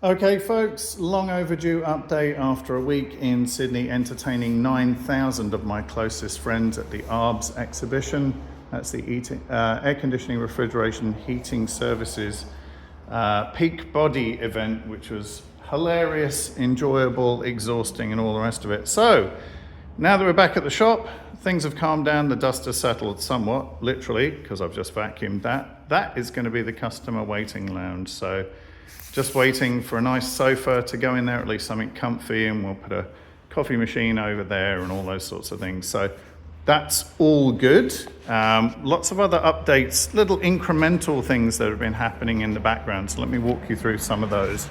Okay folks, long overdue update after a week in Sydney entertaining 9,000 of my closest friends at the ARBS exhibition. That's the Air Conditioning, Refrigeration, Heating Services peak body event, which was hilarious, enjoyable, exhausting and all the rest of it. So now that we're back at the shop, things have calmed down, the dust has settled somewhat, literally, because I've just vacuumed that. That is going to be the customer waiting lounge. So just waiting for a nice sofa to go in there, at least something comfy, and we'll put a coffee machine over there and all those sorts of things. So that's all good. Lots of other updates, little incremental things that have been happening in the background. So let me walk you through some of those.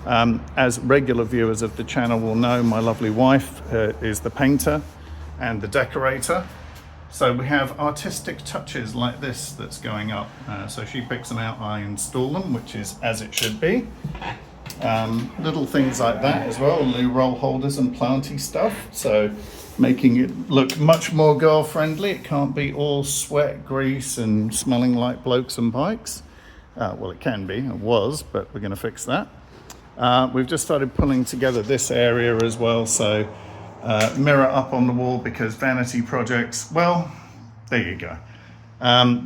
As regular viewers of the channel will know, my lovely wife is the painter and the decorator. So we have artistic touches like this that's going up. So she picks them out, I install them, which is as it should be. Little things like that as well, loo roll holders and planty stuff. So making it look much more girl friendly. It can't be all sweat, grease and smelling like blokes and bikes. Well, it can be, it was, but we're gonna fix that. We've just started pulling together this area as well. So mirror up on the wall because vanity projects, well, there you go.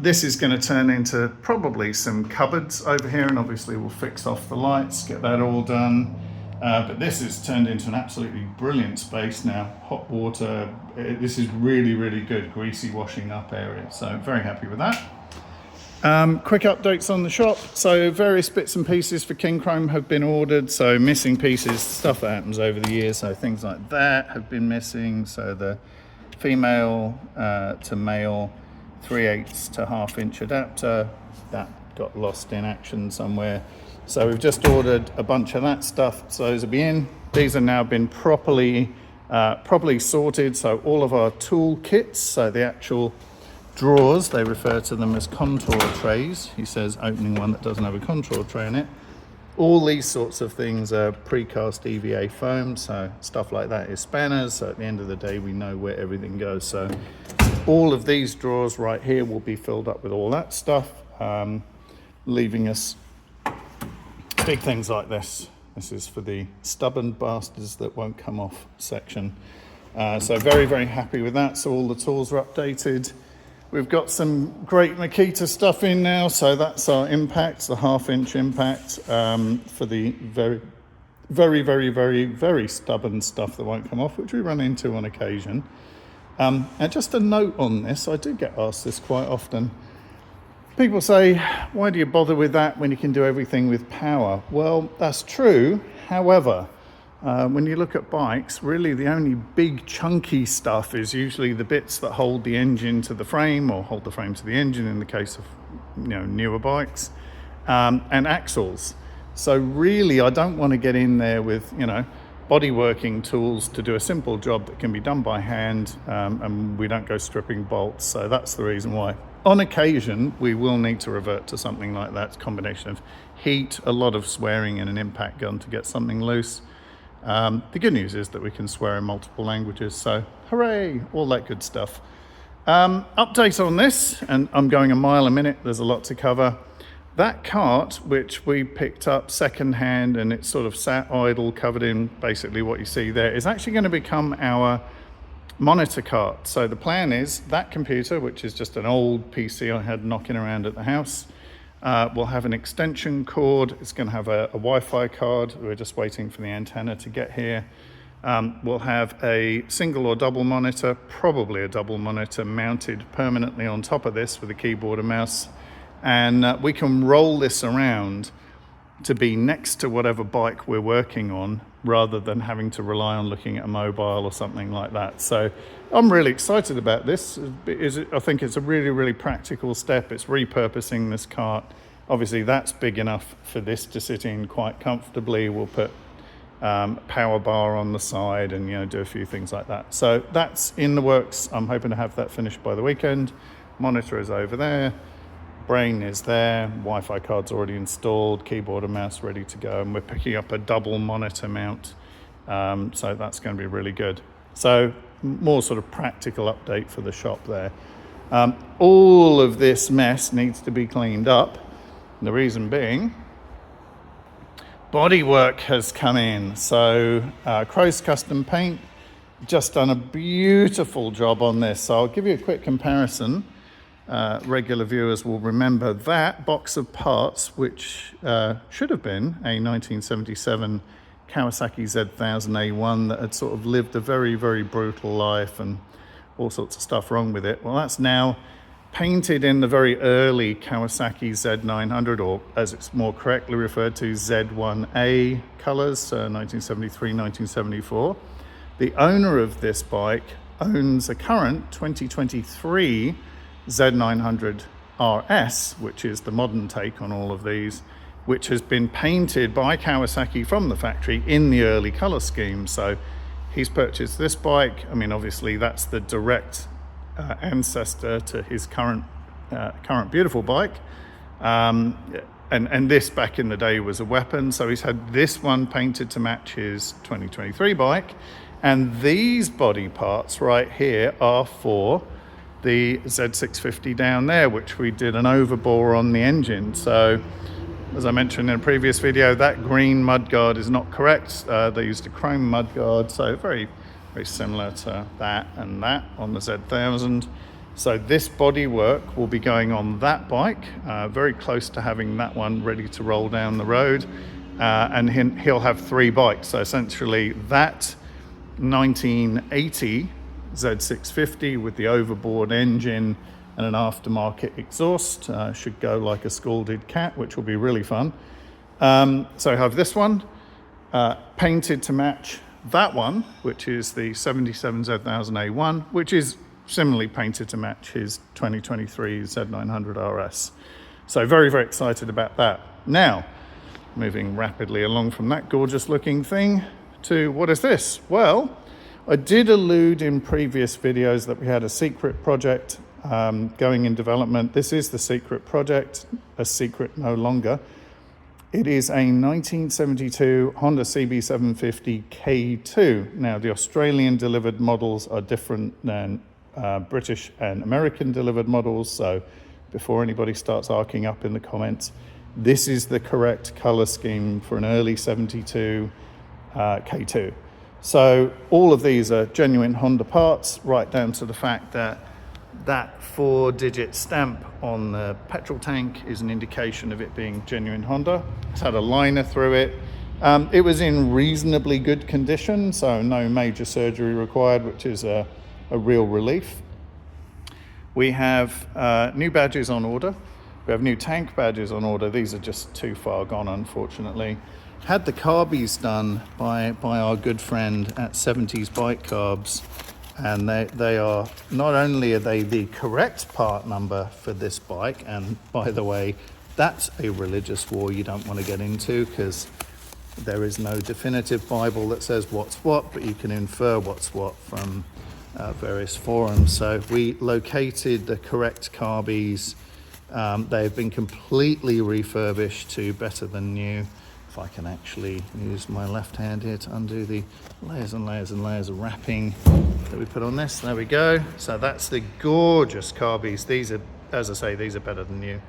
This is going to turn into probably some cupboards over here, and obviously we'll fix off the lights, get that all done. But this has turned into an absolutely brilliant space now. Hot water, this is really, really good greasy washing up area. So very happy with that. Quick updates on the shop. So various bits and pieces for King Chrome have been ordered. So missing pieces, stuff that happens over the years. So things like that have been missing. So the female to male 3/8 to 1/2 inch adapter, that got lost in action somewhere. So we've just ordered a bunch of that stuff. So those will be in. These have now been properly sorted. So all of our tool kits, so the actual drawers, they refer to them as contour trays. He says opening one that doesn't have a contour tray in it. All these sorts of things are precast EVA foam, so stuff like that is spanners. So at the end of the day, we know where everything goes. So all of these drawers right here will be filled up with all that stuff, leaving us big things like this. This is for the stubborn bastards that won't come off section. So very, very happy with that. So all the tools are updated. We've got some great Makita stuff in now, so that's our impact, the 1/2 inch impact for the very, very, very, very, very stubborn stuff that won't come off, which we run into on occasion. And just a note on this, I do get asked this quite often. People say, why do you bother with that when you can do everything with power? Well, that's true. However, when you look at bikes, really the only big chunky stuff is usually the bits that hold the engine to the frame or hold the frame to the engine in the case of newer bikes, and axles. So really I don't want to get in there with bodyworking tools to do a simple job that can be done by hand, and we don't go stripping bolts. So that's the reason why. On occasion we will need to revert to something like that. It's a combination of heat, a lot of swearing and an impact gun to get something loose. The good news is that we can swear in multiple languages, so hooray, all that good stuff. Update on this, and I'm going a mile a minute, there's a lot to cover. That cart, which we picked up secondhand and it's sort of sat idle, covered in basically what you see there, is actually going to become our monitor cart. So the plan is that computer, which is just an old PC I had knocking around at the house, we'll have an extension cord. It's going to have a Wi-Fi card. We're just waiting for the antenna to get here. We'll have a single or double monitor, probably a double monitor, mounted permanently on top of this with a keyboard and mouse. And we can roll this around to be next to whatever bike we're working on, rather than having to rely on looking at a mobile or something like that. So I'm really excited about this. I think it's a really, really practical step. It's repurposing this cart. Obviously that's big enough for this to sit in quite comfortably. We'll put a power bar on the side and do a few things like that. So that's in the works. I'm hoping to have that finished by the weekend. Monitor is over there. Brain is there, Wi-Fi card's already installed, keyboard and mouse ready to go, and we're picking up a double monitor mount, so that's going to be really good. So more sort of practical update for the shop there. All of this mess needs to be cleaned up, the reason being bodywork has come in. So Crow's Custom Paint just done a beautiful job on this. So I'll give you a quick comparison. Regular viewers will remember that box of parts, which should have been a 1977 Kawasaki Z1000A1 that had sort of lived a very, very brutal life and all sorts of stuff wrong with it. Well, that's now painted in the very early Kawasaki Z900, or as it's more correctly referred to, Z1A colors, 1973, 1974. The owner of this bike owns a current 2023 Z900 RS, which is the modern take on all of these, which has been painted by Kawasaki from the factory in the early color scheme. So he's purchased this bike. I mean, obviously that's the direct ancestor to his current beautiful bike. And this back in the day was a weapon. So he's had this one painted to match his 2023 bike. And these body parts right here are for the Z650 down there, which we did an overbore on the engine. So as I mentioned in a previous video, that green mudguard is not correct. They used a chrome mudguard, so very, very similar to that and that on the Z1000. So this bodywork will be going on that bike, very close to having that one ready to roll down the road. And he'll have 3 bikes. So essentially that 1980 Z650 with the overboard engine and an aftermarket exhaust should go like a scalded cat, which will be really fun. So I have this one painted to match that one, which is the 77 Z1000A1, which is similarly painted to match his 2023 Z900 RS. So very, very excited about that. Now, moving rapidly along from that gorgeous looking thing to what is this? Well, I did allude in previous videos that we had a secret project going in development. This is the secret project, a secret no longer. It is a 1972 Honda CB750 K2. Now, the Australian delivered models are different than British and American delivered models. So before anybody starts arcing up in the comments, this is the correct color scheme for an early 72 K2. So all of these are genuine Honda parts, right down to the fact that that 4-digit stamp on the petrol tank is an indication of it being genuine Honda. It's had a liner through it. It was in reasonably good condition, so no major surgery required, which is a real relief. We have new badges on order. We have new tank badges on order. These are just too far gone, unfortunately. Had the carbies done by our good friend at 70s Bike Carbs, and they are, not only are they the correct part number for this bike, and by the way, that's a religious war you don't want to get into, because there is no definitive Bible that says what's what, but you can infer what's what from various forums. So we located the correct carbies. They have been completely refurbished to better than new. If I can actually use my left hand here to undo the layers and layers and layers of wrapping that we put on this. There we go. So that's the gorgeous carbies. These are, as I say, these are better than new.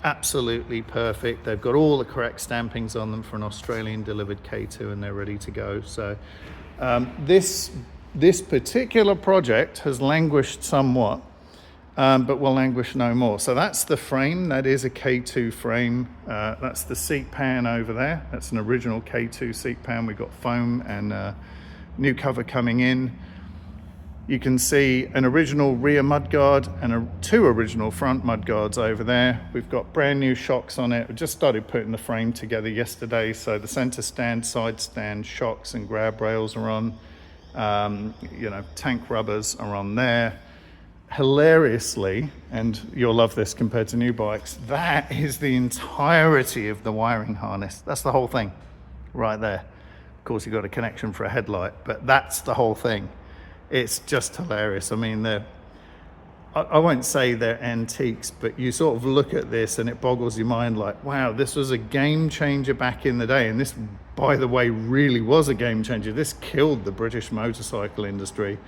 Absolutely perfect. They've got all the correct stampings on them for an Australian delivered K2, and they're ready to go. So this particular project has languished somewhat, but will languish no more. So that's the frame. That is a K2 frame. That's the seat pan over there. That's an original K2 seat pan. We've got foam and new cover coming in. You can see an original rear mudguard and 2 original front mudguards over there. We've got brand new shocks on it. We just started putting the frame together yesterday. So the center stand, side stand, shocks and grab rails are on. Tank rubbers are on there. Hilariously, and you'll love this compared to new bikes, that is the entirety of the wiring harness. That's the whole thing right there. Of course, you've got a connection for a headlight, but that's the whole thing. It's just hilarious. I mean, I won't say they're antiques, but you sort of look at this and it boggles your mind like, wow, this was a game changer back in the day. And this, by the way, really was a game changer. This killed the British motorcycle industry.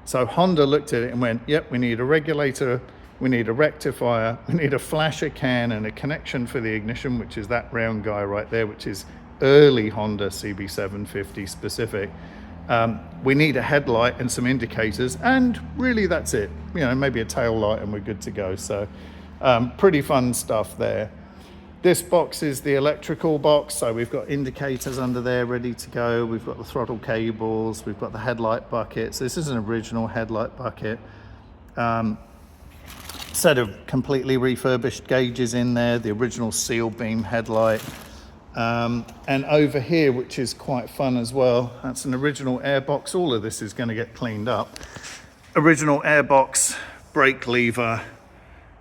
So Honda looked at it and went, yep, we need a regulator, we need a rectifier, we need a flasher can and a connection for the ignition, which is that round guy right there, which is early Honda CB750 specific. We need a headlight and some indicators, and really that's it. You know, maybe a tail light and we're good to go. So pretty fun stuff there. This box is the electrical box, so we've got indicators under there ready to go. We've got the throttle cables, we've got the headlight buckets. This is an original headlight bucket. Set of completely refurbished gauges in there, the original seal beam headlight. And over here, which is quite fun as well, that's an original airbox. All of this is going to get cleaned up. Original airbox, brake lever,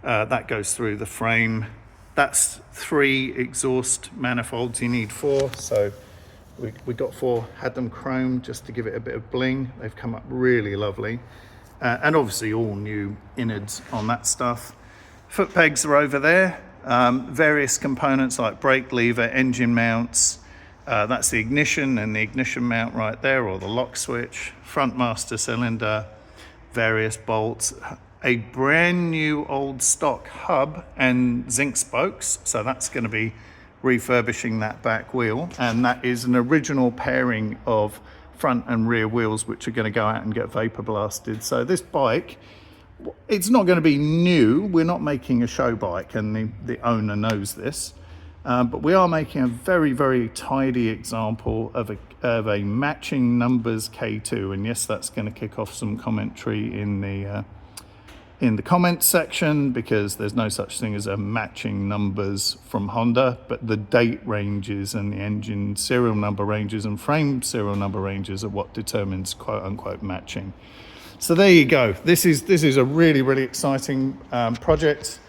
that goes through the frame. That's 3 exhaust manifolds, you need 4. So we got 4, had them chrome just to give it a bit of bling. They've come up really lovely. And obviously all new innards on that stuff. Foot pegs are over there. Various components like brake lever, engine mounts. That's the ignition and the ignition mount right there, or the lock switch. Front master cylinder, various bolts. A brand new old stock hub and zinc spokes. So that's going to be refurbishing that back wheel. And that is an original pairing of front and rear wheels, which are going to go out and get vapor blasted. So this bike, it's not going to be new. We're not making a show bike, and the owner knows this, but we are making a very, very tidy example of a matching numbers K2. And yes, that's going to kick off some commentary in the comments section, because there's no such thing as a matching numbers from Honda, but the date ranges and the engine serial number ranges and frame serial number ranges are what determines quote unquote matching. So there you go. This is a really, really exciting project.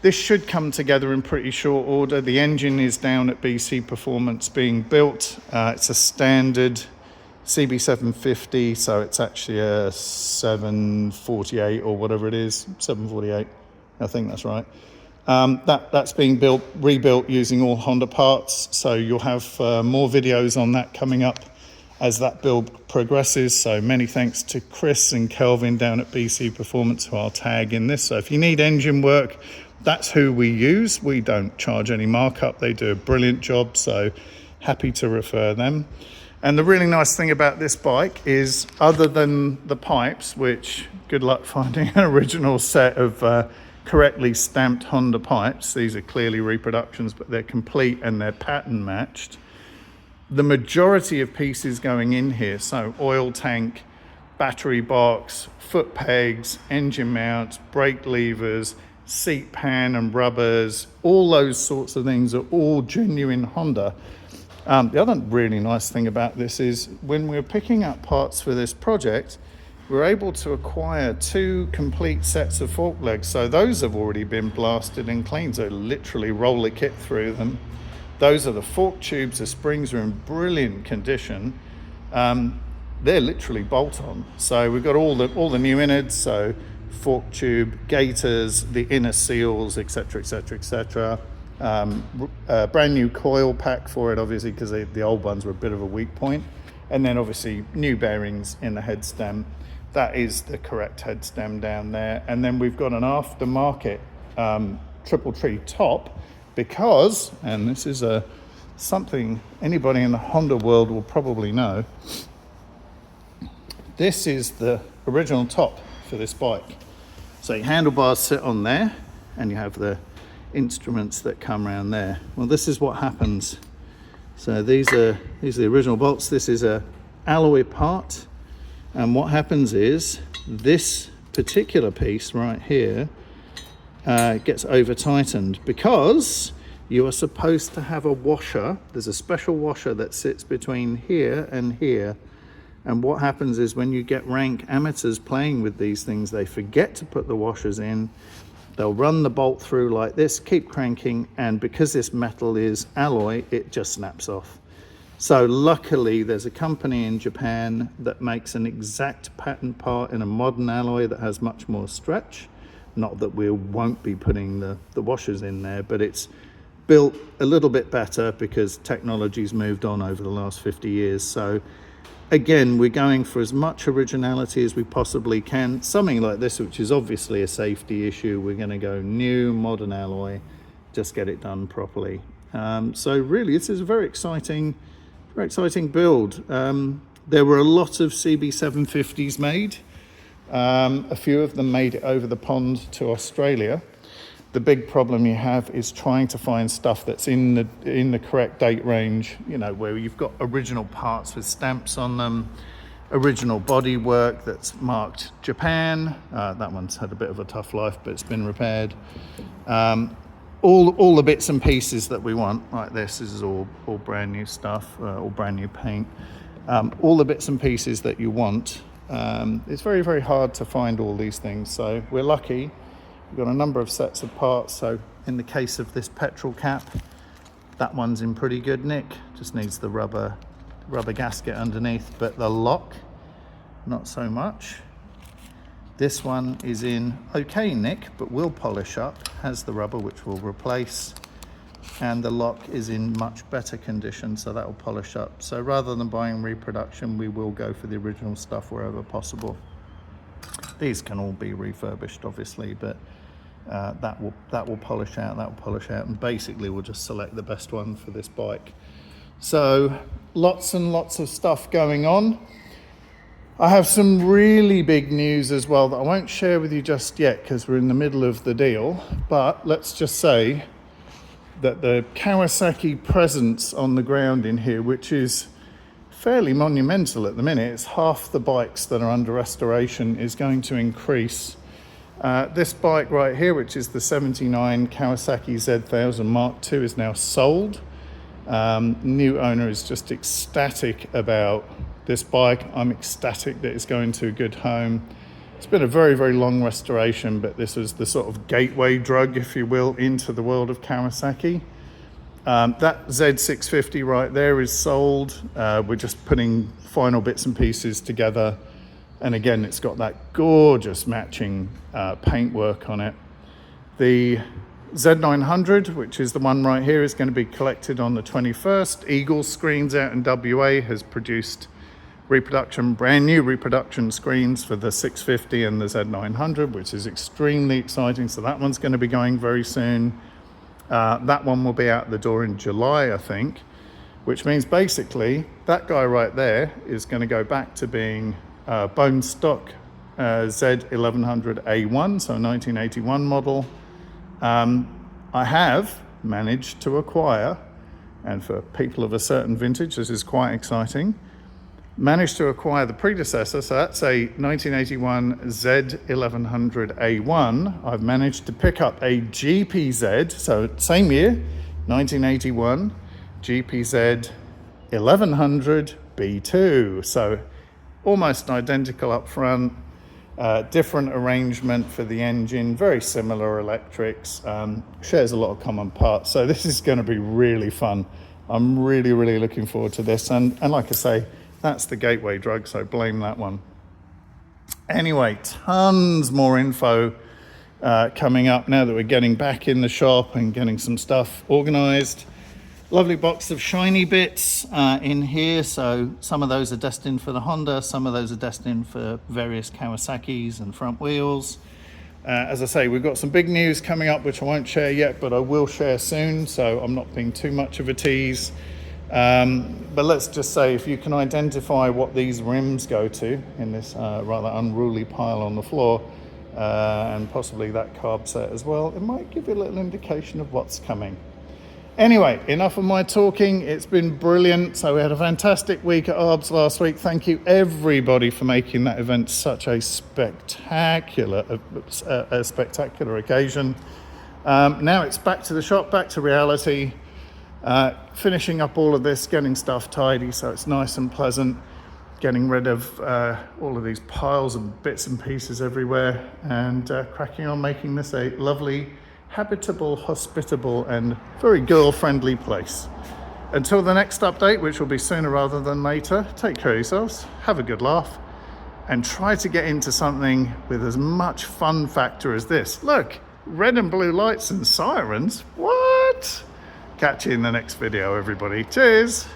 This should come together in pretty short order. The engine is down at BC Performance being built. It's a standard CB750, so it's actually a 748 or whatever it is, 748, I think that's right. That's being rebuilt using all Honda parts, so you'll have more videos on that coming up as that build progresses. So many thanks to Chris and Kelvin down at BC Performance, who I'll tag in this. So if you need engine work, that's who we use. We don't charge any markup. They do a brilliant job, so happy to refer them. And the really nice thing about this bike is, other than the pipes, which good luck finding an original set of correctly stamped Honda pipes. These are clearly reproductions, but they're complete and they're pattern matched. The majority of pieces going in here, so oil tank, battery box, foot pegs, engine mounts, brake levers, seat pan and rubbers, all those sorts of things are all genuine Honda. The other really nice thing about this is, when we're picking up parts for this project, we're able to acquire 2 complete sets of fork legs. So those have already been blasted and cleaned, so literally roll the kit through them. Those are the fork tubes. The springs are in brilliant condition. They're literally bolt on. So we've got all the new innards, so fork tube, gaiters, the inner seals, etc., etc., etc. Brand new coil pack for it, obviously, because the old ones were a bit of a weak point. And then obviously new bearings in the head stem. That is the correct head stem down there. And then we've got an aftermarket triple tree top, because, and this is something anybody in the Honda world will probably know, this is the original top for this bike. So your handlebars sit on there, and you have the instruments that come around there. Well, this is what happens. So these are the original bolts. This is a alloy part, and what happens is this particular piece right here gets over tightened, because you are supposed to have a washer. There's a special washer that sits between here and here. And what happens is, when you get rank amateurs playing with these things, they forget to put the washers in. They'll run the bolt through like this, keep cranking, and because this metal is alloy, it just snaps off. So luckily, there's a company in Japan that makes an exact pattern part in a modern alloy that has much more stretch. Not that we won't be putting the washers in there, but it's built a little bit better because technology's moved on over the last 50 years. So again, we're going for as much originality as we possibly can. Something like this, which is obviously a safety issue, we're going to go new modern alloy, just get it done properly. So really, this is a very exciting build. There were a lot of CB750s made. A few of them made it over the pond to Australia. The big problem you have is trying to find stuff that's in the correct date range, you know, where you've got original parts with stamps on them, original bodywork that's marked Japan. That one's had a bit of a tough life, but it's been repaired. All the bits and pieces that we want, like this is all brand new stuff, all brand new paint. All the bits and pieces that you want. It's very, very hard to find all these things. So we're lucky. We've got a number of sets of parts. So in the case of this petrol cap, that one's in pretty good nick. Just needs the rubber gasket underneath, but the lock, not so much. This one is in okay nick, but will polish up, has the rubber which we'll replace, and the lock is in much better condition, so that will polish up. So rather than buying reproduction, we will go for the original stuff wherever possible. These can all be refurbished, obviously, but that will polish out, and basically we'll just select the best one for this bike. So lots and lots of stuff going on. I have some really big news as well that I won't share with you just yet because we're in the middle of the deal, but let's just say that the Kawasaki presence on the ground in here, which is fairly monumental at the minute, it's half the bikes that are under restoration, is going to increase. This bike right here, which is the 79 Kawasaki Z650 Mark II, is now sold. New owner is just ecstatic about this bike. I'm ecstatic that it's going to a good home. It's been a very, very long restoration, but this was the sort of gateway drug, if you will, into the world of Kawasaki. That Z650 right there is sold. We're just putting final bits and pieces together. And again, it's got that gorgeous matching paintwork on it. The Z900, which is the one right here, is going to be collected on the 21st. Eagle Screens out in WA has produced brand new reproduction screens for the 650 and the Z900, which is extremely exciting. So that one's going to be going very soon. That one will be out the door in July, I think, which means basically that guy right there is going to go back to being bone stock Z1100A1, so 1981 model. I have managed to acquire, and for people of a certain vintage, this is quite exciting, managed to acquire the predecessor, so that's a 1981 Z1100A1. I've managed to pick up a GPZ, so same year, 1981, GPZ 1100 B2. So almost identical up front, different arrangement for the engine, very similar electrics, shares a lot of common parts. So this is going to be really fun. I'm really, really looking forward to this. And like I say, that's the gateway drug, so blame that one. Anyway, tons more info coming up now that we're getting back in the shop and getting some stuff organized. Lovely box of shiny bits in here. So some of those are destined for the Honda, some of those are destined for various Kawasaki's and front wheels. As I say, we've got some big news coming up, which I won't share yet, but I will share soon, so I'm not being too much of a tease. But let's just say, if you can identify what these rims go to in this rather unruly pile on the floor, and possibly that carb set as well, it might give you a little indication of what's coming. Anyway, enough of my talking. It's been brilliant. So we had a fantastic week at ARBS last week. Thank you everybody for making that event such a spectacular occasion. Now it's back to the shop, back to reality. Finishing up all of this, getting stuff tidy so it's nice and pleasant, getting rid of all of these piles of bits and pieces everywhere, and cracking on making this a lovely, habitable, hospitable and very girl-friendly place. Until the next update, which will be sooner rather than later, take care of yourselves, have a good laugh, and try to get into something with as much fun factor as this. Look, red and blue lights and sirens, what? Catch you in the next video, everybody. Cheers.